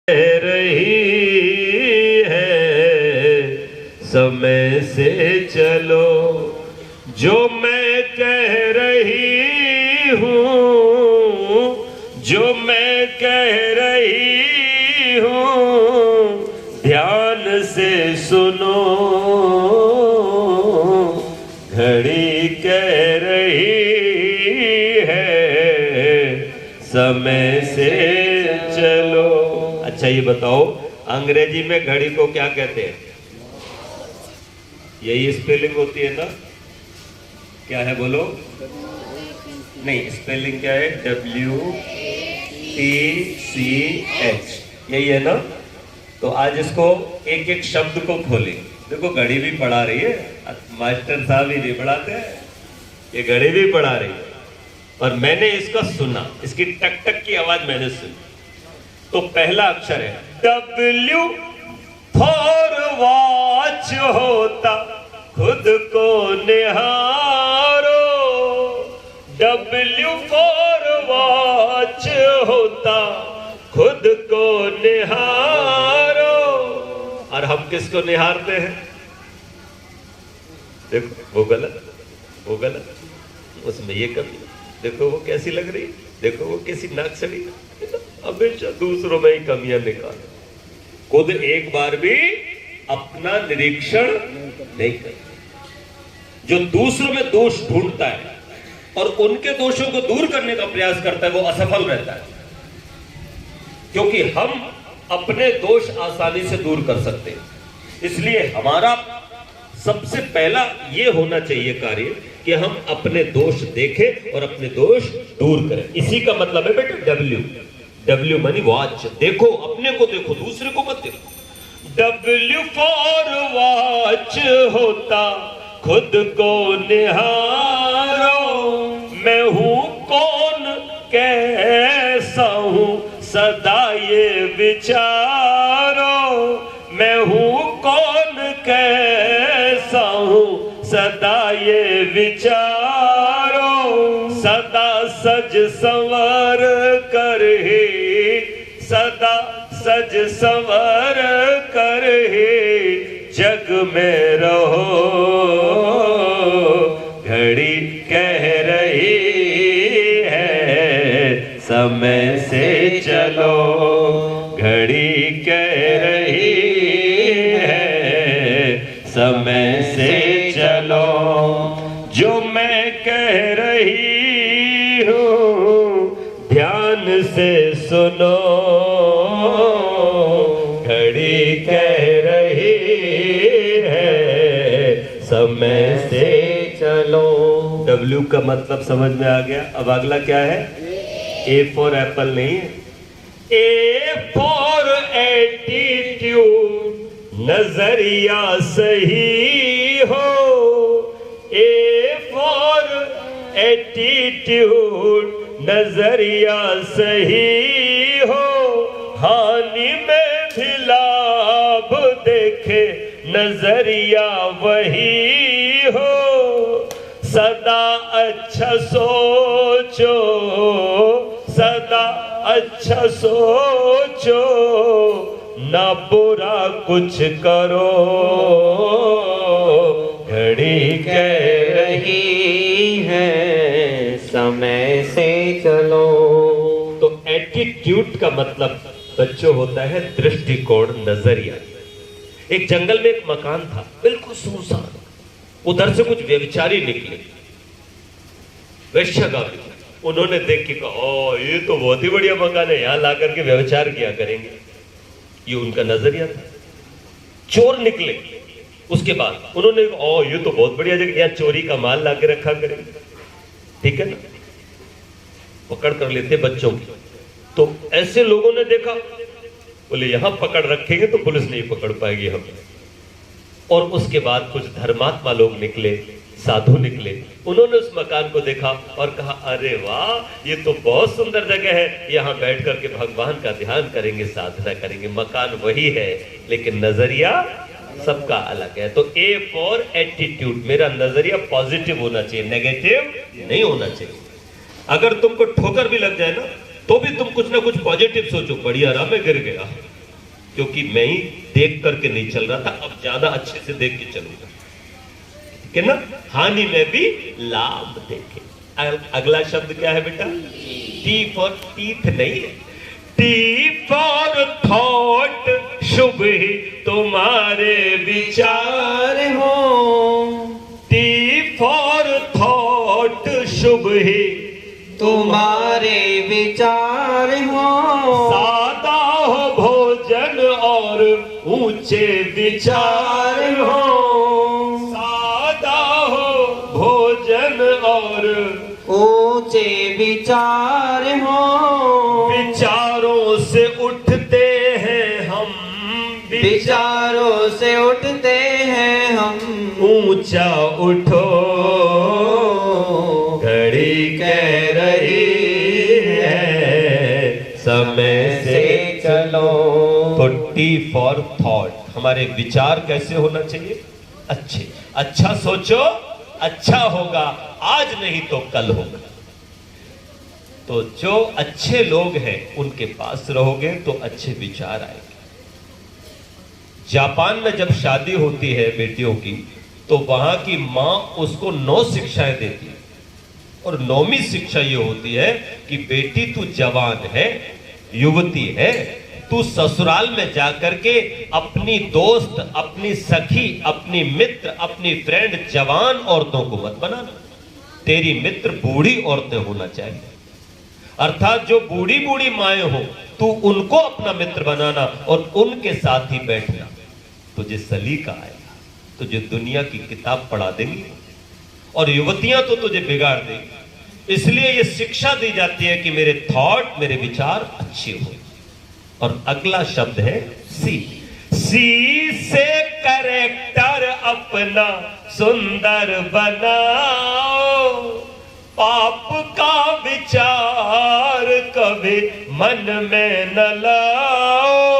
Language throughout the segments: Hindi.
रही है समय से चलो, जो मैं कह रही हूँ, जो मैं कह रही हूँ, ध्यान से सुनो। घड़ी कह रही है समय से चलो। अच्छा ये बताओ, अंग्रेजी में घड़ी को क्या कहते हैं? यही स्पेलिंग होती है ना? क्या है बोलो? नहीं, स्पेलिंग क्या है? WTCH, यही है ना? तो आज इसको एक एक शब्द को खोलें। देखो घड़ी भी पढ़ा रही है, मास्टर साहब ही नहीं पढ़ाते हैं, ये घड़ी भी पढ़ा रही है। और मैंने इसका सुना, इसकी टक टक की आवाज मैंने सुनी। तो पहला अक्षर है W फॉर वॉच होता, खुद को निहारो। W फॉर वॉच होता, खुद को निहारो। और हम किसको निहारते हैं? देखो वो गलत, वो गलत, उसमें ये कमी। देखो वो कैसी लग रही, देखो वो कैसी नाक सड़ी। हमेशा दूसरों में ही कमियां निकाल, खुद एक बार भी अपना निरीक्षण नहीं करते। जो दूसरों में दोष ढूंढता है और उनके दोषों को दूर करने का प्रयास करता है, वो असफल रहता है। क्योंकि हम अपने दोष आसानी से दूर कर सकते हैं। इसलिए हमारा सबसे पहला ये होना चाहिए कार्य कि हम अपने दोष देखें और अपने दोष दूर करें। इसी का मतलब है बेटा W मानी वॉच। देखो, अपने को देखो, दूसरे को मत देखो। W फॉर वॉच होता, खुद को निहारो। मैं हूं कौन, कैसा हूं, सदा ये विचारो। मैं हूं कौन, कैसा हूं, सदा ये विचारो। सदा सज संवर कर ही, सदा सज संवर कर ही जग में रहो। घड़ी कह रही है समय से चलो। घड़ी कह रही है समय से चलो, जो मैं कह रही हूँ, ध्यान से सुनो। घड़ी कह रही है समय से चलो। W का मतलब समझ में आ गया। अब अगला क्या है? A फॉर एप्पल नहीं है, A फॉर एटीट्यूड, नजरिया सही हो। A फॉर एटीट्यूड, नजरिया सही हो। हानि में भी लाभ देखे, नजरिया वही हो। सदा अच्छा सोचो, सदा अच्छा सोचो, ना बुरा कुछ करो। घड़ी कह रही है समय से चलो। तो एटीट्यूड का मतलब बच्चों होता है दृष्टिकोण, नजरिया। एक जंगल में एक मकान था, बिल्कुल सुनसान। उधर से कुछ व्यभिचारी निकले, वेश्यागामी। उन्होंने देख के कहा, ओ ये तो बहुत ही बढ़िया मकान है, यहां ला करके व्यभिचार किया करेंगे। ये उनका नजरिया था। चोर निकले, उसके बाद उन्होंने कहा, ओ ये तो बहुत बढ़िया जगह, यहाँ चोरी का माल ला के रखा करेंगे। ठीक है ना? पकड़ कर लेते बच्चों की। तो ऐसे लोगों ने देखा, बोले यहां पकड़ रखेंगे तो पुलिस नहीं पकड़ पाएगी हमें। और उसके बाद कुछ धर्मात्मा लोग निकले, साधु निकले। उन्होंने उस मकान को देखा और कहा, अरे वाह, ये तो बहुत सुंदर जगह है, यहाँ बैठ करके भगवान का ध्यान करेंगे, साधना करेंगे। मकान वही है, लेकिन नजरिया सबका अलग है। तो A फॉर एटीट्यूड, मेरा नजरिया पॉजिटिव होना चाहिए, नेगेटिव नहीं होना चाहिए। अगर तुमको ठोकर भी लग जाए ना, तो भी तुम कुछ ना कुछ पॉजिटिव सोचो, बढ़िया रहा, मैं गिर गया, क्योंकि मैं ही देख करके नहीं चल रहा था, अब ज्यादा अच्छे से देख के चलूंगा, ठीक है ना। हानि में भी लाभ देखे। अगला शब्द क्या है बेटा? टी फॉर टीथ नहीं है, टी फॉर थॉट, शुभ ही तुम्हारे विचार हो। टी फॉर थॉट, शुभ ही तुम्हारे विचार हो। सादा हो भोजन और ऊंचे विचार हो, सादा हो भोजन और ऊंचे विचार हो। विचारों से उठते हैं हम, विचारों से उठते हैं हम। ऊंचा उठो घड़ी कह रही है समय से चलो। तो टी फॉर थॉट, हमारे विचार कैसे होना चाहिए? अच्छे। अच्छा सोचो, अच्छा होगा, आज नहीं तो कल होगा। तो जो अच्छे लोग हैं उनके पास रहोगे तो अच्छे विचार आएंगे। जापान में जब शादी होती है बेटियों की, तो वहां की मां उसको 9 शिक्षाएं देती है, और 9वीं शिक्षा ये होती है कि बेटी तू जवान है, युवती है, तू ससुराल में जाकर के अपनी दोस्त, अपनी सखी, अपनी मित्र, अपनी फ्रेंड जवान औरतों को मत बनाना। तेरी मित्र बूढ़ी औरतें होना चाहिए, अर्थात जो बूढ़ी बूढ़ी माएं हो, तू उनको अपना मित्र बनाना और उनके साथ ही बैठना। तुझे सलीका आएगा, तुझे दुनिया की किताब पढ़ा देंगी, और युवतियां तो तुझे बिगाड़ देंगी। इसलिए यह शिक्षा दी जाती है कि मेरे थॉट, मेरे विचार अच्छे हो। और अगला शब्द है सी। सी से कैरेक्टर अपना सुंदर बनाओ, पाप का विचार कभी मन में न लाओ,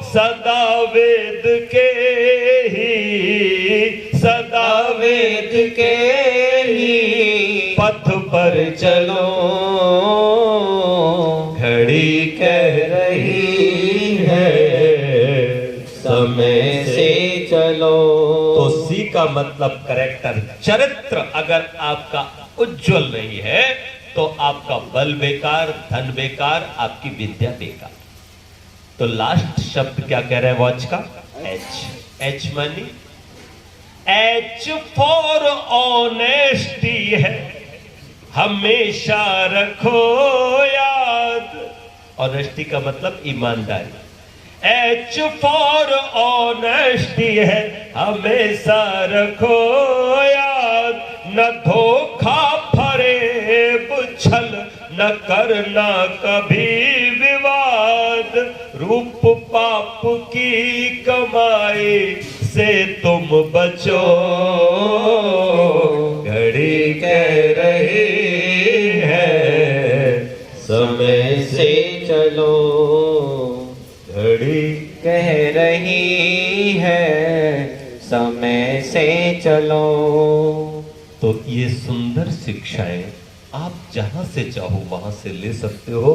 सदा वेद के ही, सदा वेद के ही पथ पर चलो, घड़ी कह रही है समय से चलो। तो सी का मतलब करेक्टर, चरित्र अगर आपका उज्जवल नहीं है तो आपका बल बेकार, धन बेकार, आपकी विद्या बेकार। तो लास्ट शब्द क्या कह रहा है वॉच का? एच। एच मानी, एच फॉर ऑनेस्टी है, हमेशा रखो याद। ऑनेस्टी का मतलब ईमानदारी। एच फॉर ऑनेस्टी है, हमेशा रखो याद। न धोखा फरेब छल, न करना कभी विवाद। रूप पाप की कमाई से तुम बचो, घड़ी कह रही है समय से चलो। घड़ी कह रही है समय से चलो। तो ये सुंदर शिक्षाएं आप जहां से चाहो वहां से ले सकते हो।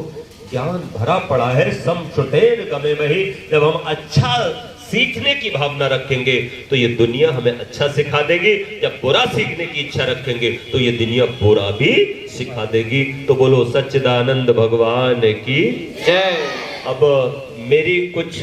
ज्ञान भरा पड़ा है सम छुटेन गमे मही। जब हम अच्छा सीखने की भावना रखेंगे तो ये दुनिया हमें अच्छा सिखा देगी, जब बुरा सीखने की इच्छा रखेंगे तो ये दुनिया बुरा भी सिखा देगी। तो बोलो सच्चिदानंद भगवान की जय। अब मेरी कुछ